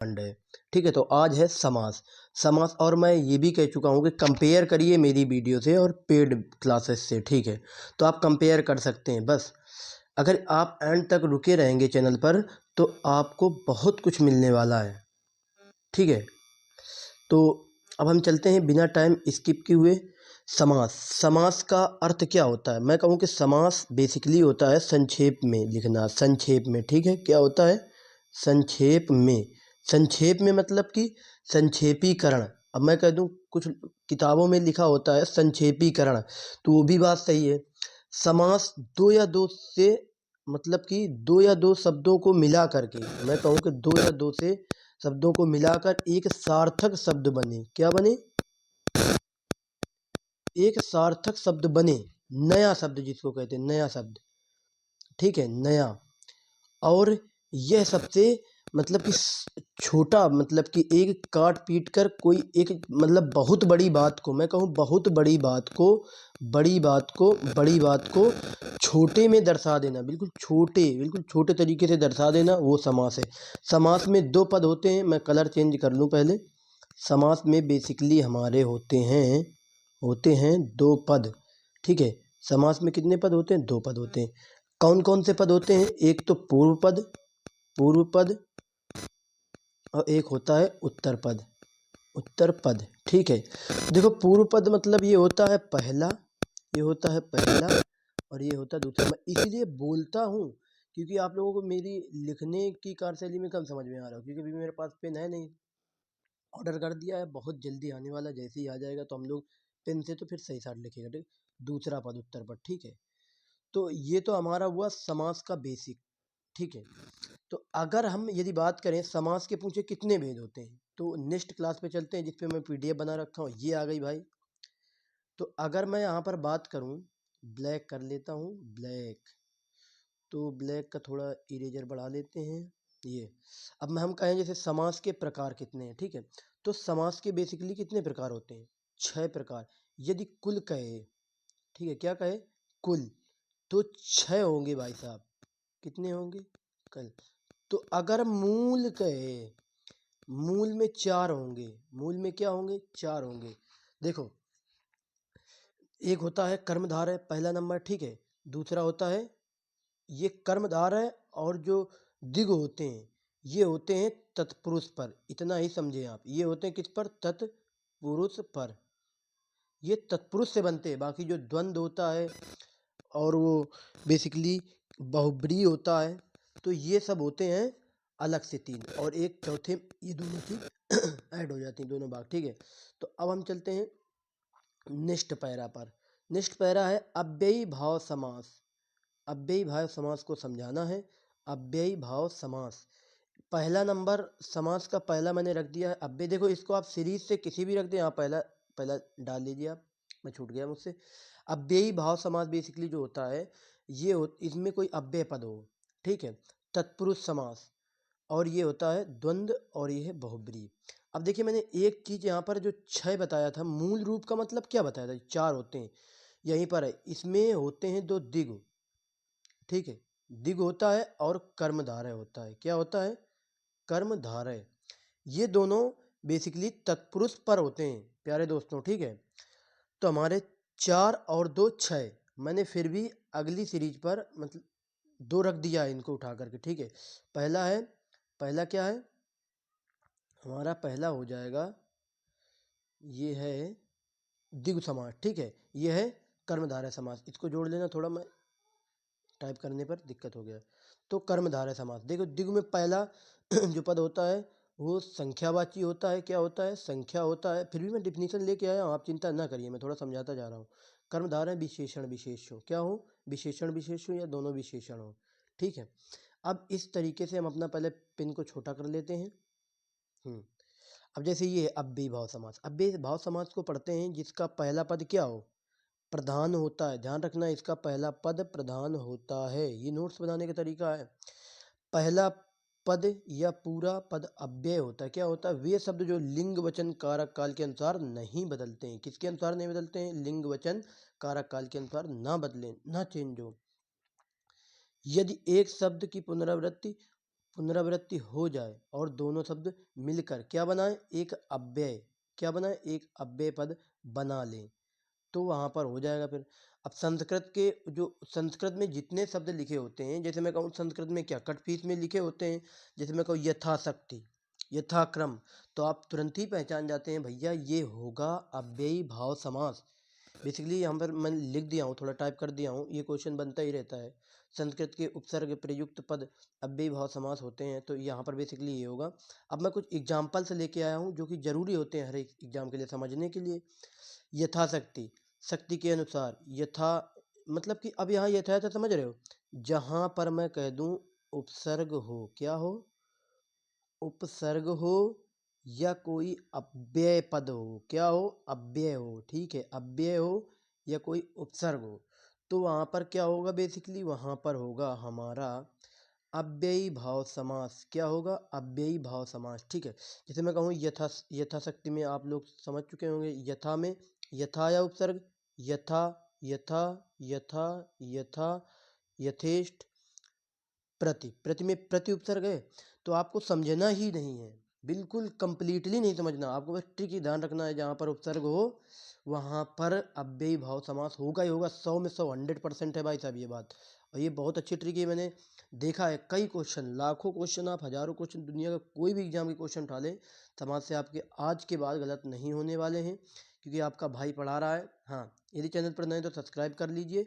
खंड है। ठीक है, तो आज है समास। समास, और मैं ये भी कह चुका हूँ कि कंपेयर करिए मेरी वीडियो से और पेड क्लासेस से। ठीक है, तो आप कंपेयर कर सकते हैं। बस अगर आप एंड तक रुके रहेंगे चैनल पर तो आपको बहुत कुछ मिलने वाला है। ठीक है, तो अब हम चलते हैं बिना टाइम स्किप किए हुए। समास। समास का अर्थ क्या होता है? मैं कहूँ कि समास बेसिकली होता है संक्षेप में लिखना, संक्षेप में। ठीक है, क्या होता है? संक्षेप में। संक्षेप में मतलब कि संक्षेपीकरण। अब मैं कह दूं कुछ किताबों में लिखा होता है संक्षेपीकरण, तो वो भी बात सही है। समास दो या दो से, मतलब कि दो या दो शब्दों को मिला करके, मैं कहूँ कि दो या दो से शब्दों को मिलाकर एक सार्थक शब्द बने। क्या बने? एक सार्थक शब्द बने, नया शब्द जिसको कहते हैं नया शब्द। ठीक है, नया। और यह सबसे मतलब कि छोटा, मतलब कि एक काट पीट कर कोई एक, मतलब बहुत बड़ी बात को, मैं कहूँ बहुत बड़ी बात को, बड़ी बात को छोटे में दर्शा देना, बिल्कुल छोटे तरीके से दर्शा देना, वो समास है। समास में दो पद होते हैं। मैं कलर चेंज कर लूँ पहले। समास में बेसिकली हमारे होते हैं दो पद। ठीक है, समास में कितने पद होते हैं? दो पद होते हैं। कौन कौन से पद होते हैं? एक तो पूर्व पद और एक होता है उत्तर पद। उत्तर पद, ठीक है। देखो, पूर्व पद मतलब ये होता है पहला, ये होता है पहला, और ये होता है दूसरा। मैं इसीलिए बोलता हूँ क्योंकि आप लोगों को मेरी लिखने की कार्यशैली में कम समझ में आ रहा हो, क्योंकि अभी मेरे पास पेन है नहीं। ऑर्डर कर दिया है, बहुत जल्दी आने वाला, जैसे ही आ जाएगा तो हम लोग पेन से तो फिर सही साइड लिखेगा। ठीक, दूसरा पद उत्तर पद। ठीक है, तो ये तो हमारा हुआ समास का बेसिक। ठीक है, तो अगर हम यदि बात करें समास के पूछे कितने भेद होते हैं, तो नेक्स्ट क्लास पे चलते हैं, जिस पे मैं पीडीएफ बना रखा हूँ। ये आ गई भाई। तो अगर मैं यहाँ पर बात करूँ, ब्लैक कर लेता हूँ, ब्लैक। तो ब्लैक का थोड़ा इरेजर बढ़ा लेते हैं। ये अब हम कहें जैसे समास के प्रकार कितने हैं। ठीक है, तो समास के बेसिकली कितने प्रकार होते हैं? 6 प्रकार। यदि कुल कहे, ठीक है, क्या कहे? कुल, तो 6 होंगे भाई साहब। कितने होंगे? कल। तो अगर मूल कहे, मूल में 4 होंगे। मूल में क्या होंगे? 4 होंगे। देखो, एक होता है कर्मधार है, पहला नंबर। ठीक है, दूसरा होता है, ये कर्मधार है, और जो दिग होते हैं ये होते हैं तत्पुरुष पर। इतना ही समझे आप, ये होते हैं किस पर? तत्पुरुष पर। ये तत्पुरुष से बनते हैं। बाकी जो द्वंद होता है और वो बेसिकली बहुब्रीहि होता है, तो ये सब होते हैं अलग से 3, और एक चौथे ये दोनों चीज ऐड हो जाती हैं, दोनों भाग। ठीक है, तो अब हम चलते हैं नेक्स्ट पैरा पर। नेक्स्ट पैरा है अव्ययी भाव समास। अव्ययी भाव समास को समझाना है। अव्ययी भाव समास, पहला नंबर समास का पहला मैंने रख दिया है अव्यय। देखो, इसको आप सीरीज से किसी भी रख दें, यहाँ पहला पहला डाल लीजिए आप। मैं छूट गया मुझसे। अव्ययी भाव समास बेसिकली जो होता है, इसमें कोई अव्यय पद हो। ठीक है, तत्पुरुष समास, और ये होता है द्वंद्व, और ये है बहुब्रीहि। अब देखिए, मैंने एक चीज यहाँ पर जो 6 बताया था, मूल रूप का मतलब क्या बताया था? 4 होते हैं, यहीं पर है। इसमें होते हैं 2 दिग। ठीक है, दिग होता है और कर्मधारय होता है। क्या होता है? कर्मधारय। ये दोनों बेसिकली तत्पुरुष पर होते हैं प्यारे दोस्तों। ठीक है, तो हमारे 4 और 2 6। मैंने फिर भी अगली सीरीज पर मतलब 2 रख दिया है इनको उठा करके। ठीक है, पहला है, पहला क्या है हमारा? पहला हो जाएगा, ये है द्विगु समास। ठीक है, ये है कर्मधारय समास। इसको जोड़ लेना, थोड़ा मैं टाइप करने पर दिक्कत हो गया। तो कर्मधारय समास, देखो द्विगु में पहला जो पद होता है वो संख्यावाची होता है। क्या होता है? संख्या होता है। फिर भी मैं डिफिनीशन लेके आया हूँ, आप चिंता ना करिए, मैं थोड़ा समझाता जा रहा हूँ। कर्मधारय विशेषण विशेष हो। क्या हो? विशेषण विशेष हो, या दोनों विशेषण हो। ठीक है, अब इस तरीके से हम अपना पहले पिन को छोटा कर लेते हैं। अब जैसे ये अव्ययी भाव समास, अव्ययी भाव समास को पढ़ते हैं जिसका पहला पद क्या हो? प्रधान होता है। ध्यान रखना, इसका पहला पद प्रधान होता है। ये नोट्स बनाने का तरीका है। पहला पद या पूरा पद अव्यय होता है। क्या होता है? वे शब्द जो लिंग वचन कारक काल के अनुसार नहीं बदलते हैं। किसके अनुसार नहीं बदलते हैं? लिंग वचन कारक काल के अनुसार ना बदलें, ना चेंज हो। यदि एक शब्द की पुनरावृत्ति पुनरावृत्ति हो जाए और दोनों शब्द मिलकर क्या बनाए, एक अव्यय, क्या बनाए, एक अव्यय पद बना लें, तो वहाँ पर हो जाएगा फिर। अब संस्कृत में जितने शब्द लिखे होते हैं, जैसे मैं कहूँ संस्कृत में क्या कटपीस में लिखे होते हैं, जैसे मैं कहूँ यथाशक्ति, यथाक्रम, तो आप तुरंत ही पहचान जाते हैं भैया ये होगा अव्ययी भाव समास। बेसिकली यहाँ पर मैं लिख दिया हूँ, थोड़ा टाइप कर दिया हूँ, ये क्वेश्चन बनता ही रहता है। संस्कृत के उपसर्ग प्रयुक्त पद अव्ययी भाव समास होते हैं, तो यहाँ पर बेसिकली ये होगा। अब मैं कुछ एग्जाम्पल से लेके आया हूँ जो कि ज़रूरी होते हैं हर एक एग्जाम के लिए समझने के लिए। यथाशक्ति, शक्ति के अनुसार, यथा मतलब कि अब यहाँ यथा यथा समझ रहे हो, जहाँ पर मैं कह दूँ उपसर्ग हो, क्या हो, उपसर्ग हो या कोई अव्यय पद हो, क्या हो, अव्यय हो, ठीक है, अव्यय हो या कोई उपसर्ग हो, तो वहाँ पर क्या होगा, बेसिकली वहाँ पर होगा हमारा अव्ययी भाव समास। क्या होगा, अव्ययी भाव समास, ठीक है। जैसे मैं कहूँ यथाशक्ति में आप लोग समझ चुके होंगे, यथा में यथा या उपसर्ग, यथा, यथा, यथा, यथा, यथेष्ट, प्रति में प्रति उपसर्ग है, तो आपको समझना ही नहीं है, बिल्कुल कंप्लीटली नहीं समझना, आपको बस ट्रिक ही ध्यान रखना है, जहाँ पर उपसर्ग हो वहाँ पर अव्ययी भाव समास होगा ही होगा, 100 में 100, 100% है भाई साहब ये बात। और ये बहुत अच्छी ट्रिक है, मैंने देखा है कई क्वेश्चन, लाखों क्वेश्चन, आप हजारों क्वेश्चन, दुनिया का कोई भी एग्जाम के क्वेश्चन उठा लें, समाज से आपके आज के बाद गलत नहीं होने वाले हैं, क्योंकि आपका भाई पढ़ा रहा है। हाँ, यदि चैनल पर नए तो सब्सक्राइब कर लीजिए,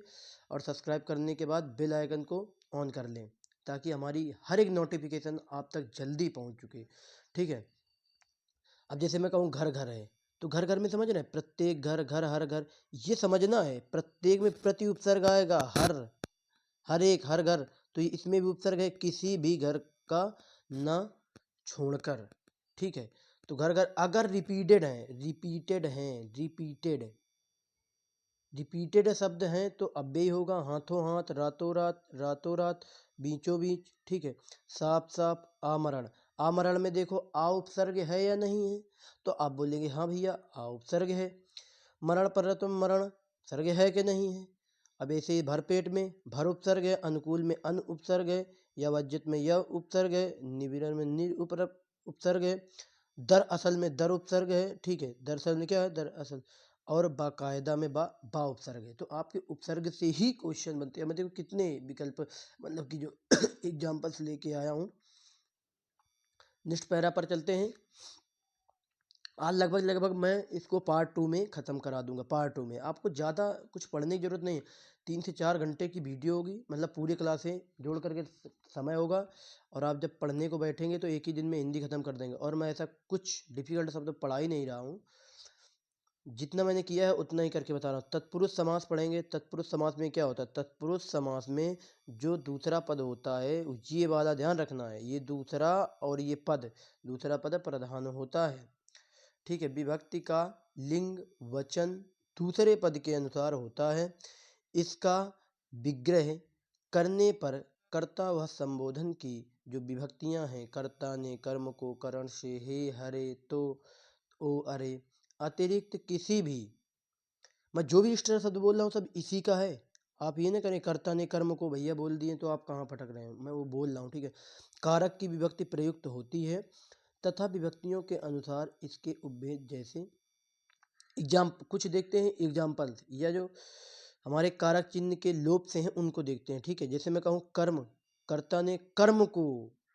और सब्सक्राइब करने के बाद बेल आइकन को ऑन कर लें, ताकि हमारी हर एक नोटिफिकेशन आप तक जल्दी पहुंच चुके, ठीक है। अब जैसे मैं कहूँ घर घर है, तो घर घर में समझ रहे हैं, प्रत्येक घर, घर, हर घर, ये समझना है, प्रत्येक में प्रति उपसर्ग आएगा, हर एक, हर घर, तो इसमें भी उपसर्ग है, किसी भी घर का ना छोड़कर, ठीक है। तो घर घर अगर रिपीटेड रिपीटेड शब्द हैं तो अव्ययी होगा, हाथों हाथ, रातों रात, बीचों बीच, ठीक है। साफ साफ, आमरण, आमरण में देखो आ उपसर्ग है या नहीं है, तो आप बोलेंगे हाँ भैया आ उपसर्ग है। मरण पर्वतम, मरण उपसर्ग है कि नहीं है। अब ऐसे ही भरपेट में भर उपसर्ग है, अनुकूल में अन उपसर्ग है, यवज्जित में य उपसर्ग है, निविरण में नि उपसर्ग है, दर असल में दर उपसर्ग है, ठीक है, दरअसल में क्या है, दर असल, और बाकायदा में बा उपसर्ग है। तो आपके उपसर्ग से ही क्वेश्चन बनते हैं। मैं देखो कितने विकल्प, मतलब कि जो एग्जाम्पल्स लेके आया हूँ। नेक्स्ट पैरा पर चलते हैं। आज लगभग मैं इसको पार्ट 2 में ख़त्म करा दूंगा। पार्ट 2 में आपको ज़्यादा कुछ पढ़ने की ज़रूरत नहीं है, 3 से 4 घंटे की वीडियो होगी, मतलब पूरी क्लासें जोड़ करके समय होगा, और आप जब पढ़ने को बैठेंगे तो एक ही दिन में हिंदी ख़त्म कर देंगे। और मैं ऐसा कुछ डिफ़िकल्ट शब्द पढ़ा ही नहीं रहा हूँ, जितना मैंने किया है उतना ही करके बता रहा हूँ। तत्पुरुष समास पढ़ेंगे। तत्पुरुष समास में क्या होता है, तत्पुरुष समास में जो दूसरा पद होता है, ये वाला ध्यान रखना है, ये दूसरा और ये पद, दूसरा पद प्रधान होता है, ठीक है। विभक्ति का लिंग वचन दूसरे पद के अनुसार होता है। इसका विग्रह करने पर कर्ता व संबोधन की जो विभक्तियां हैं, कर्ता ने कर्म को करण से, हे, हरे, तो, ओ, अरे, अतिरिक्त किसी भी, मैं जो भी एक्स्ट्रा शब्द बोल रहा हूँ सब इसी का है। आप ये ना करें कर्ता ने कर्म को भैया बोल दिए तो आप कहाँ भटक रहे हैं, मैं वो बोल रहा हूँ, ठीक है। कारक की विभक्ति प्रयुक्त होती है तथा विभक्तियों के अनुसार इसके उपभेद, जैसे कुछ देखते हैं एग्जाम्पल, या जो हमारे कारक चिन्ह के लोप से हैं उनको देखते हैं, ठीक है। जैसे मैं कहूँ कर्म, कर्ता ने कर्म को,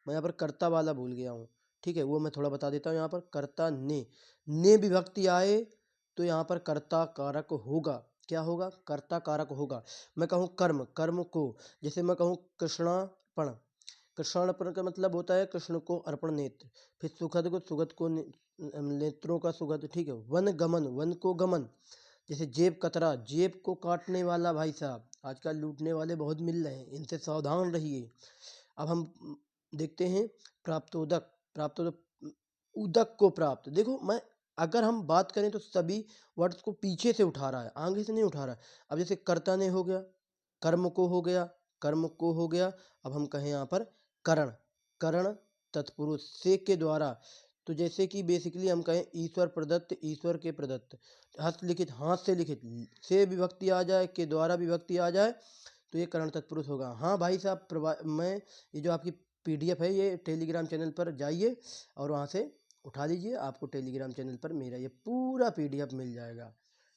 मैं यहाँ पर कर्ता वाला भूल गया हूँ, ठीक है, वो मैं थोड़ा बता देता हूँ। यहाँ पर कर्ता ने विभक्ति आए तो यहाँ पर कर्ता कारक होगा, क्या होगा, कर्ता कारक होगा। मैं कहूँ कर्म, कर्म को, जैसे मैं कहूँ कृष्णार्पण, कृष्णार्पण का मतलब होता है कृष्ण को अर्पण, नेत्र, फिर सुखद को, सुगत को नेत्रों का सुगत, ठीक है। वन गमन, वन को गमन, जैसे जेब कतरा, जेब को काटने वाला भाई साहब, आजकल लूटने वाले बहुत मिल रहे हैं, इनसे सावधान रहिए। अब हम देखते हैं प्राप्तोदक, प्राप्तोदक, उदक को प्राप्त, देखो मैं, अगर हम बात करें तो सभी वर्ड्स को पीछे से उठा रहा है, आगे से नहीं उठा रहा है। अब जैसे कर्ता ने हो गया, कर्म को हो गया, कर्म को हो गया। अब हम कहें यहाँ पर करण, करण तत्पुरुष से के द्वारा, तो जैसे कि बेसिकली हम कहें ईश्वर प्रदत्त, ईश्वर के प्रदत्त, हस्तलिखित, हाथ से लिखित, से विभक्ति आ जाए, के द्वारा विभक्ति आ जाए, तो ये करण तत्पुरुष होगा। हाँ भाई साहब, मैं ये जो आपकी PDF है ये, टेलीग्राम चैनल पर जाइए और वहाँ से उठा लीजिए, आपको टेलीग्राम चैनल पर मेरा ये पूरा PDF मिल जाएगा।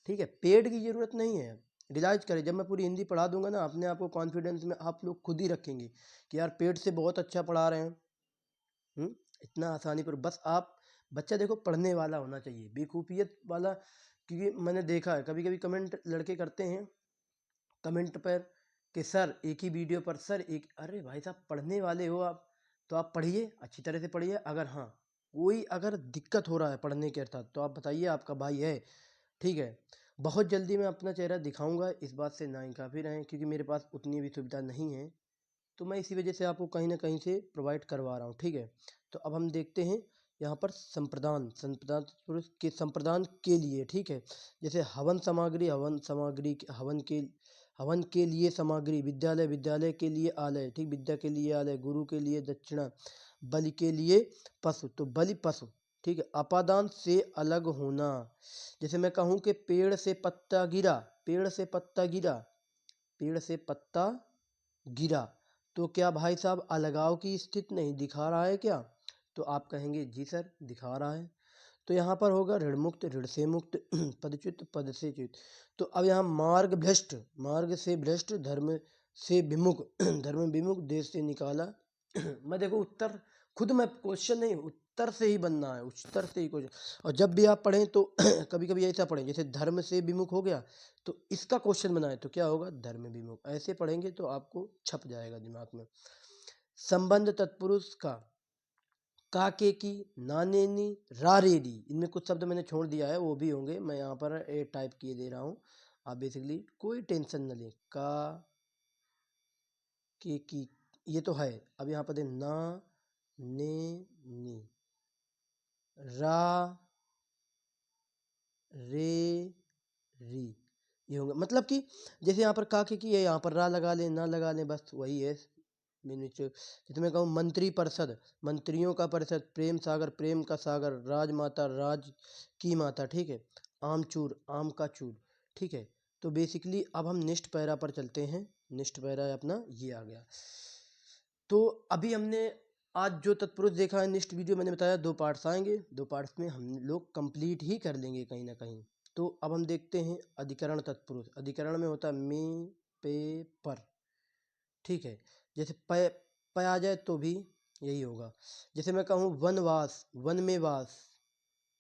ठीक है, पेड की ज़रूरत नहीं है। रियलाइज करें, जब मैं पूरी हिंदी पढ़ा दूंगा ना, अपने आप को कॉन्फिडेंस में आप लोग खुद ही रखेंगे कि यार पेड से बहुत अच्छा पढ़ा रहे हैं। इतना आसानी पर बस आप, बच्चा देखो पढ़ने वाला होना चाहिए, बेवकूफ़ियत वाला। क्योंकि मैंने देखा है कभी कभी कमेंट लड़के करते हैं कमेंट पर कि सर एक ही वीडियो पर सर एक, अरे भाई साहब पढ़ने वाले हो आप तो आप पढ़िए, अच्छी तरह से पढ़िए। अगर हाँ कोई अगर दिक्कत हो रहा है पढ़ने के अर्थात तो आप बताइए, आपका भाई है। ठीक है, बहुत जल्दी मैं अपना चेहरा दिखाऊंगा, इस बात से नाइंकाफ़ी रहें, क्योंकि मेरे पास उतनी भी सुविधा नहीं है, तो मैं इसी वजह से आपको कहीं ना कहीं से प्रोवाइड करवा रहा हूँ। ठीक है, तो अब हम देखते हैं यहाँ पर संप्रदान संप्रदान पुरुष के संप्रदान के लिए। ठीक है, जैसे हवन सामग्री, हवन के लिए सामग्री, विद्यालय विद्यालय के लिए आलय, ठीक, विद्या के लिए आलय, गुरु के लिए दक्षिणा, बलि के लिए पशु, तो बलि पशु। ठीक है, अपादान से अलग होना, जैसे मैं कहूँ कि पेड़ से पत्ता गिरा, पेड़ से पत्ता गिरा, पेड़ से पत्ता गिरा, तो क्या भाई साहब अलगाव की स्थिति नहीं दिखा रहा है क्या? तो आप कहेंगे जी सर दिखा रहा है। तो यहाँ पर होगा ऋण मुक्त, ऋण से मुक्त, पदच्युत, पद से च्युत। तो अब यहाँ मार्ग भ्रष्ट, मार्ग से भ्रष्ट, धर्म से विमुख, धर्म विमुख, देश से निकाला। मैं देखो उत्तर खुद, मैं क्वेश्चन नहीं, उत्तर से ही बनना है, उत्तर से ही क्वेश्चन। और जब भी आप पढ़ें तो कभी कभी ऐसा पढ़ें, जैसे धर्म से विमुख हो गया तो इसका क्वेश्चन बनाए तो क्या होगा, धर्म विमुख। ऐसे पढ़ेंगे तो आपको छप जाएगा दिमाग में। संबंध तत्पुरुष का के की, नाने नी, रारेरी, इनमें कुछ शब्द मैंने छोड़ दिया है, वो भी होंगे, मैं यहाँ पर टाइप किए दे रहा हूँ। आप बेसिकली कोई टेंशन न लें। का के की ये तो है। अब यहाँ पर दे ना, ने, नी, रा, रे, री, ये होंगे। मतलब कि जैसे यहाँ पर का के की है, यहाँ पर रा लगा लें, ना लगा लें, बस वही है। जैसे मैं कहूँ मंत्री परिषद, मंत्रियों का परिषद, प्रेम सागर, प्रेम का सागर, राजमाता, राज की माता। ठीक है, आमचूर, आम का चूर। ठीक है, तो बेसिकली अब हम नेक्स्ट पैरा पर चलते हैं। नेक्स्ट पैरा अपना ये आ गया। तो अभी हमने आज जो तत्पुरुष देखा है, नेक्स्ट वीडियो मैंने बताया 2 पार्ट्स आएंगे, 2 पार्ट्स में हम लोग कंप्लीट ही कर लेंगे कहीं ना कहीं। तो अब हम देखते हैं अधिकरण तत्पुरुष। अधिकरण में होता है में, पे, पर। ठीक है, जैसे प आ जाए तो भी यही होगा। जैसे मैं कहूँ वनवास, वन में वास,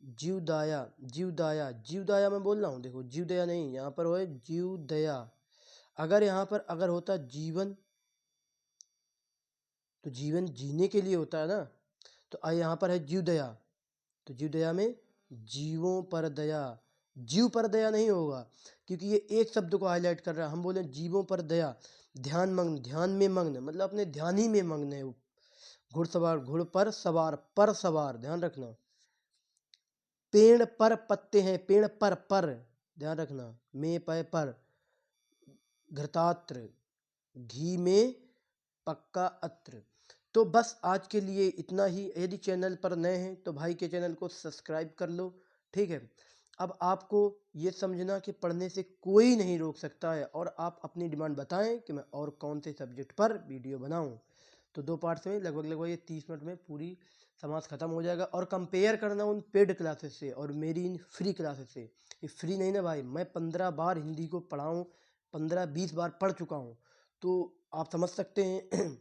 जीवदाया, जीवदाया, जीवदाया मैं बोल रहा हूँ, देखो जीवदया नहीं, यहाँ पर हो जीवदया। अगर यहाँ पर अगर होता जीवन, तो जीवन जीने के लिए होता है ना, तो यहाँ पर है जीवदया, तो जीवदया में जीवों पर दया, जीव पर दया नहीं होगा, क्योंकि ये एक शब्द को हाईलाइट कर रहा है। हम बोले जीवों पर दया, ध्यान मग्न, ध्यान में मग्न, मतलब अपने ध्यान ही में मग्न है। घुड़सवार, घुड़ पर सवार, ध्यान रखना। पेड़ पर पत्ते हैं, पेड़ पर, ध्यान रखना। में पय पर, घृतात्र, घी में पक्का अत्र। तो बस आज के लिए इतना ही। यदि चैनल पर नए हैं तो भाई के चैनल को सब्सक्राइब कर लो। ठीक है, अब आपको ये समझना कि पढ़ने से कोई नहीं रोक सकता है, और आप अपनी डिमांड बताएं कि मैं और कौन से सब्जेक्ट पर वीडियो बनाऊं। तो 2 पार्ट्स में लगभग ये 30 मिनट में पूरी समास खत्म हो जाएगा। और कंपेयर करना उन पेड क्लासेस से और मेरी इन फ्री क्लासेस से। ये फ्री नहीं ना भाई, मैं 15 बार हिंदी को पढ़ाऊँ, 15-20 बार पढ़ चुका हूँ, तो आप समझ सकते हैं।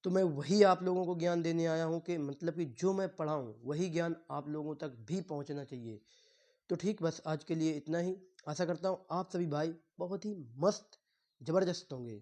तो मैं वही आप लोगों को ज्ञान देने आया हूँ कि मतलब कि जो मैं पढ़ा हूँ वही ज्ञान आप लोगों तक भी पहुँचना चाहिए। तो ठीक, बस आज के लिए इतना ही। आशा करता हूँ आप सभी भाई बहुत ही मस्त ज़बरदस्त होंगे।